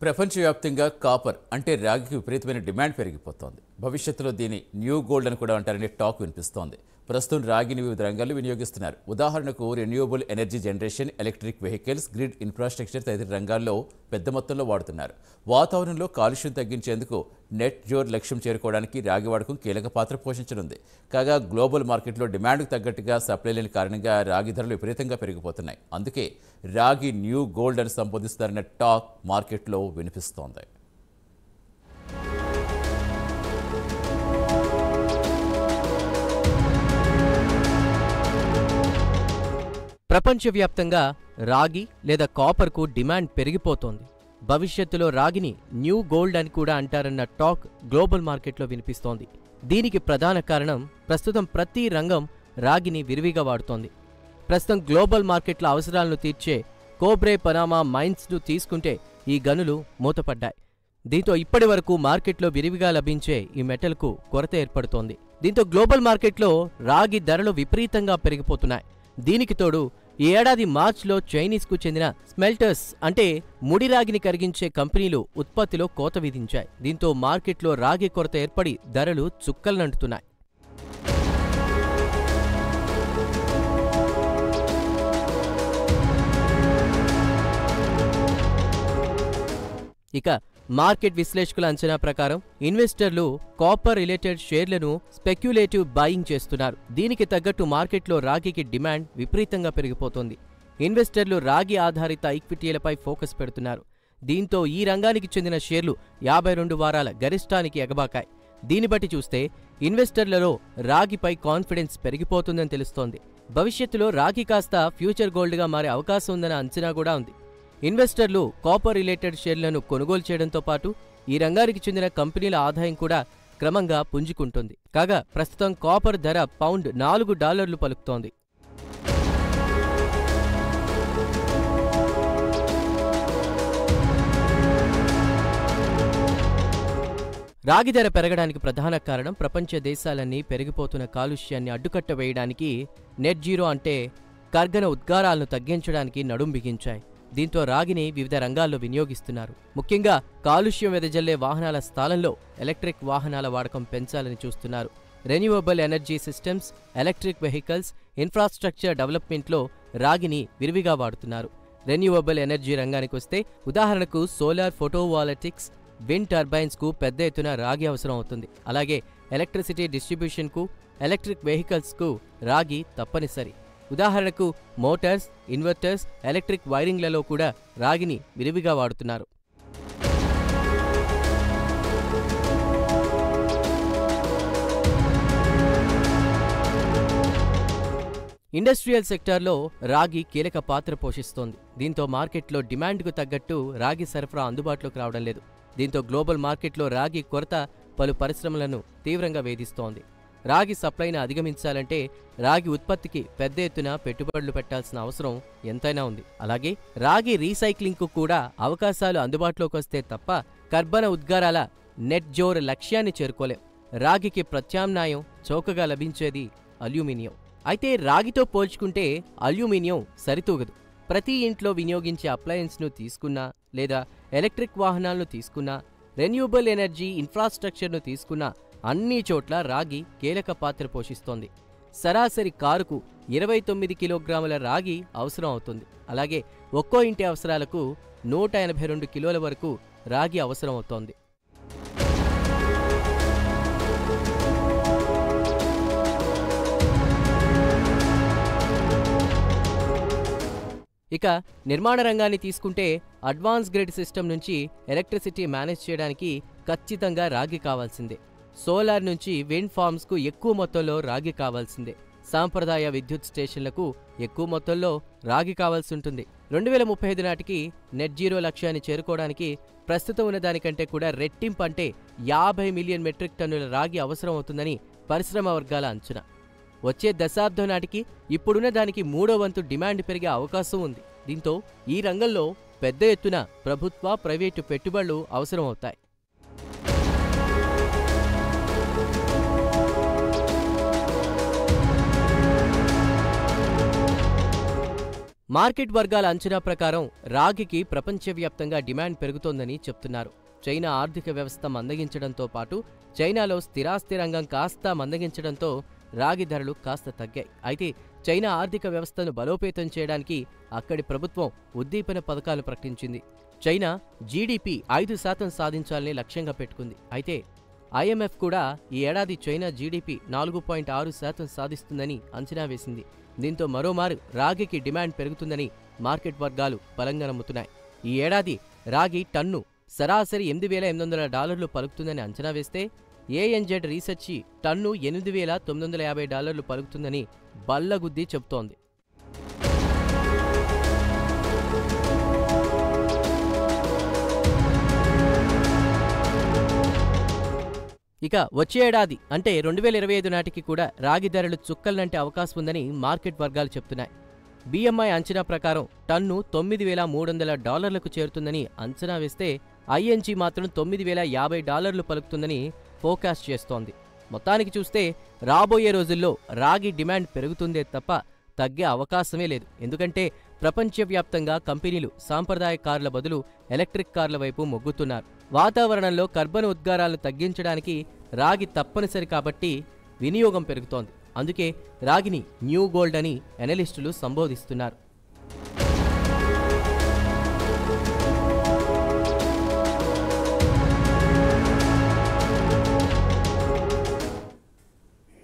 ప్రపంచవ్యాప్తంగా కాపర్ అంటే రాగికి విపరీతమైన డిమాండ్ పెరిగిపోతోంది. భవిష్యత్తులో దీని న్యూ గోల్డ్ అని కూడా అంటారనే టాక్ వినిపిస్తోంది. ప్రస్తుతం రాగిని వివిధ రంగాల్లో వినియోగిస్తున్నారు. ఉదాహరణకు renewable energy generation, electric vehicles, grid infrastructure తదితర రంగాల్లో పెద్ద మొత్తంలో వాడుతున్నారు. వాతావరణంలో కాలుష్యం తగ్గించేందుకు నెట్ జోర్ లక్ష్యం చేరుకోవడానికి రాగి వాడకం కీలక పాత్ర పోషించనుంది. కాగా గ్లోబల్ మార్కెట్లో డిమాండ్కు తగ్గట్టుగా సప్లై లేని కారణంగా రాగి ధరలు విపరీతంగా పెరిగిపోతున్నాయి. అందుకే రాగి న్యూ గోల్డ్ అని సంబోధిస్తారన్న టాక్ మార్కెట్లో వినిపిస్తోంది. ప్రపంచవ్యాప్తంగా రాగి లేదా కాపర్కు డిమాండ్ పెరిగిపోతోంది. భవిష్యత్తులో రాగిని న్యూ గోల్డ్ అని కూడా అంటారన్న టాక్ గ్లోబల్ మార్కెట్లో వినిపిస్తోంది. దీనికి ప్రధాన కారణం ప్రస్తుతం ప్రతి రంగం రాగిని విరివిగా వాడుతోంది. ప్రస్తుతం గ్లోబల్ మార్కెట్ల అవసరాలను తీర్చే కోబ్రే పనామా మైన్స్ను తీసుకుంటే ఈ గనులు మూతపడ్డాయి. దీంతో ఇప్పటి వరకు మార్కెట్లో విరివిగా లభించే ఈ మెటల్కు కొరత ఏర్పడుతోంది. దీంతో గ్లోబల్ మార్కెట్లో రాగి ధరలు విపరీతంగా పెరిగిపోతున్నాయి. దీనికి తోడు ఈ ఏడాది మార్చిలో చైనీస్కు చెందిన స్మెల్టర్స్ అంటే ముడి రాగిని కరిగించే కంపెనీలు ఉత్పత్తిలో కోత విధించాయి. దీంతో మార్కెట్లో రాగి కొరత ఏర్పడి ధరలు చుక్కలనంటున్నాయి. ఇక మార్కెట్ విశ్లేషకుల అంచనా ప్రకారం ఇన్వెస్టర్లు కాపర్ రిలేటెడ్ షేర్లను స్పెక్యులేటివ్ బాయింగ్ చేస్తున్నారు. దీనికి తగ్గట్టు మార్కెట్లో రాగికి డిమాండ్ విపరీతంగా పెరిగిపోతోంది. ఇన్వెస్టర్లు రాగి ఆధారిత ఈక్విటీలపై ఫోకస్ పెడుతున్నారు. దీంతో ఈ రంగానికి చెందిన షేర్లు 52 వారాల గరిష్టానికి ఎగబాకాయి. దీన్ని బట్టి చూస్తే ఇన్వెస్టర్లలో రాగిపై కాన్ఫిడెన్స్ పెరిగిపోతుందని తెలుస్తోంది. భవిష్యత్తులో రాగి కాస్త ఫ్యూచర్ గోల్డ్గా మారే అవకాశం ఉందన్న అంచనా కూడా ఉంది. ఇన్వెస్టర్లు కాపర్ రిలేటెడ్ షేర్లను కొనుగోలు చేయడంతో పాటు ఈ రంగానికి చెందిన కంపెనీల ఆదాయం కూడా క్రమంగా పుంజుకుంటుంది. కాగా ప్రస్తుతం కాపర్ ధర పౌండ్ $4 పలుకుతోంది. రాగి ధర పెరగడానికి ప్రధాన కారణం ప్రపంచ దేశాలన్నీ పెరిగిపోతున్న కాలుష్యాన్ని అడ్డుకట్ట వేయడానికి నెట్ జీరో అంటే కర్గన ఉద్గారాలను తగ్గించడానికి నడుం బిగించాయి. దీంతో రాగిని వివిధ రంగాల్లో వినియోగిస్తున్నారు. ముఖ్యంగా కాలుష్యం వెదజల్లే వాహనాల స్థానంలో ఎలక్ట్రిక్ వాహనాల వాడకం పెంచాలని చూస్తున్నారు. Renewable energy systems, electric vehicles, infrastructure డెవలప్మెంట్లో రాగిని విరివిగా వాడుతున్నారు. రెన్యూవబుల్ ఎనర్జీ రంగానికొస్తే ఉదాహరణకు సోలార్ ఫోటోవాల్టిక్స్, విండ్ టర్బైన్స్కు పెద్ద ఎత్తున రాగి అవసరం అవుతుంది. అలాగే ఎలక్ట్రిసిటీ డిస్ట్రిబ్యూషన్కు, ఎలక్ట్రిక్ వెహికల్స్కు రాగి తప్పనిసరి. ఉదాహరణకు మోటార్స్, ఇన్వర్టర్స్, ఎలక్ట్రిక్ వైరింగ్లలో కూడా రాగిని విరివిగా వాడుతున్నారు. ఇండస్ట్రియల్ సెక్టార్లో రాగి కీలక పాత్ర పోషిస్తోంది. దీంతో మార్కెట్లో డిమాండ్కు తగ్గట్టు రాగి సరఫరా అందుబాటులోకి రావడం లేదు. దీంతో గ్లోబల్ మార్కెట్లో రాగి కొరత పలు పరిశ్రమలను తీవ్రంగా వేధిస్తోంది. రాగి సప్లైను అధిగమించాలంటే రాగి ఉత్పత్తికి పెద్ద ఎత్తున పెట్టుబడులు పెట్టాల్సిన అవసరం ఎంతైనా ఉంది. అలాగే రాగి రీసైక్లింగ్కు కూడా అవకాశాలు అందుబాటులోకి వస్తే తప్ప కర్బన ఉద్గారాల నెట్ జోర్ లక్ష్యాన్ని చేరుకోలేం. రాగికి ప్రత్యామ్నాయం చౌకగా లభించేది అల్యూమినియం. అయితే రాగితో పోల్చుకుంటే అల్యూమినియం సరితూగదు. ప్రతి ఇంట్లో వినియోగించే అప్లయన్స్ను తీసుకున్నా లేదా ఎలక్ట్రిక్ వాహనాలను తీసుకున్నా, రెన్యూవబుల్ ఎనర్జీ ఇన్ఫ్రాస్ట్రక్చర్ను తీసుకున్నా అన్ని చోట్ల రాగి కీలక పాత్ర పోషిస్తోంది. సరాసరి కారుకు 29 కిలోగ్రాముల రాగి అవసరం అవుతుంది. అలాగే ఒక్కో ఇంటి అవసరాలకు 182 కిలోల వరకు రాగి అవసరం అవుతోంది. ఇక నిర్మాణ రంగాన్ని తీసుకుంటే అడ్వాన్స్ గ్రిడ్ సిస్టమ్ నుంచి ఎలక్ట్రిసిటీ మేనేజ్ చేయడానికి ఖచ్చితంగా రాగి కావాల్సిందే. సోలార్ నుంచి విండ్ ఫార్మ్స్కు ఎక్కువ మొత్తంలో రాగి కావాల్సిందే. సాంప్రదాయ విద్యుత్ స్టేషన్లకు ఎక్కువ మొత్తంలో రాగి కావాల్సి ఉంటుంది. 2035 నాటికి నెట్ జీరో లక్ష్యాన్ని చేరుకోవడానికి ప్రస్తుతం ఉన్న దానికంటే కూడా రెట్టింపు అంటే 50 మిలియన్ మెట్రిక్ టన్నుల రాగి అవసరం అవుతుందని పరిశ్రమ వర్గాల అంచనా. వచ్చే దశాబ్దం నాటికి ఇప్పుడున్న దానికి 3వ వంతు డిమాండ్ పెరిగే అవకాశం ఉంది. దీంతో ఈ రంగంలో పెద్ద ఎత్తున ప్రభుత్వ, ప్రైవేటు పెట్టుబడులు అవసరమవుతాయి. మార్కెట్ వర్గాల అంచనా ప్రకారం రాగికి ప్రపంచవ్యాప్తంగా డిమాండ్ పెరుగుతోందని చెప్తున్నారు. చైనా ఆర్థిక వ్యవస్థ మందగించడంతో పాటు చైనాలో స్థిరాస్తి రంగం కాస్త మందగించడంతో రాగి ధరలు కాస్త తగ్గాయి. అయితే చైనా ఆర్థిక వ్యవస్థను బలోపేతం చేయడానికి అక్కడి ప్రభుత్వం ఉద్దీపన పథకాలు ప్రకటించింది. చైనా జీడీపీ 5% సాధించాలని లక్ష్యంగా పెట్టుకుంది. అయితే ఐఎంఎఫ్ కూడా ఈ ఏడాది చైనా జీడీపీ 4.6% సాధిస్తుందని అంచనా వేసింది. దీంతో మరోమారు రాగికి డిమాండ్ పెరుగుతుందని మార్కెట్ వర్గాలు బలంగా నమ్ముతున్నాయి. ఈ ఏడాది రాగి టన్ను సరాసరి $8,800 పలుకుతుందని అంచనా వేస్తే ఏఎన్జెడ్ రీసెర్చి టన్ను $8,950 పలుకుతుందని బల్లగుద్ది చెబుతోంది. ఇక వచ్చే ఏడాది అంటే 2025 నాటికి కూడా రాగి ధరలు చుక్కల్నంటే అవకాశం ఉందని మార్కెట్ వర్గాలు చెప్తున్నాయి. బిఎంఐ అంచనా ప్రకారం టన్ను $9,300లకు చేరుతుందని అంచనా వేస్తే ఐఎన్జీ మాత్రం $9,050 పలుకుతుందని ఫోకాస్ట్ చేస్తోంది. మొత్తానికి చూస్తే రాబోయే రోజుల్లో రాగి డిమాండ్ పెరుగుతుందే తప్ప తగ్గే అవకాశమే లేదు. ఎందుకంటే ప్రపంచవ్యాప్తంగా కంపెనీలు సాంప్రదాయ కార్ల బదులు ఎలక్ట్రిక్ కార్ల వైపు మొగ్గుతున్నారు. వాతావరణంలో కర్బన ఉద్గారాలను తగ్గించడానికి రాగి తప్పనిసరి కాబట్టి వినియోగం పెరుగుతోంది. అందుకే రాగిని న్యూ గోల్డ్ అని ఎనలిస్టులు సంబోధిస్తున్నారు.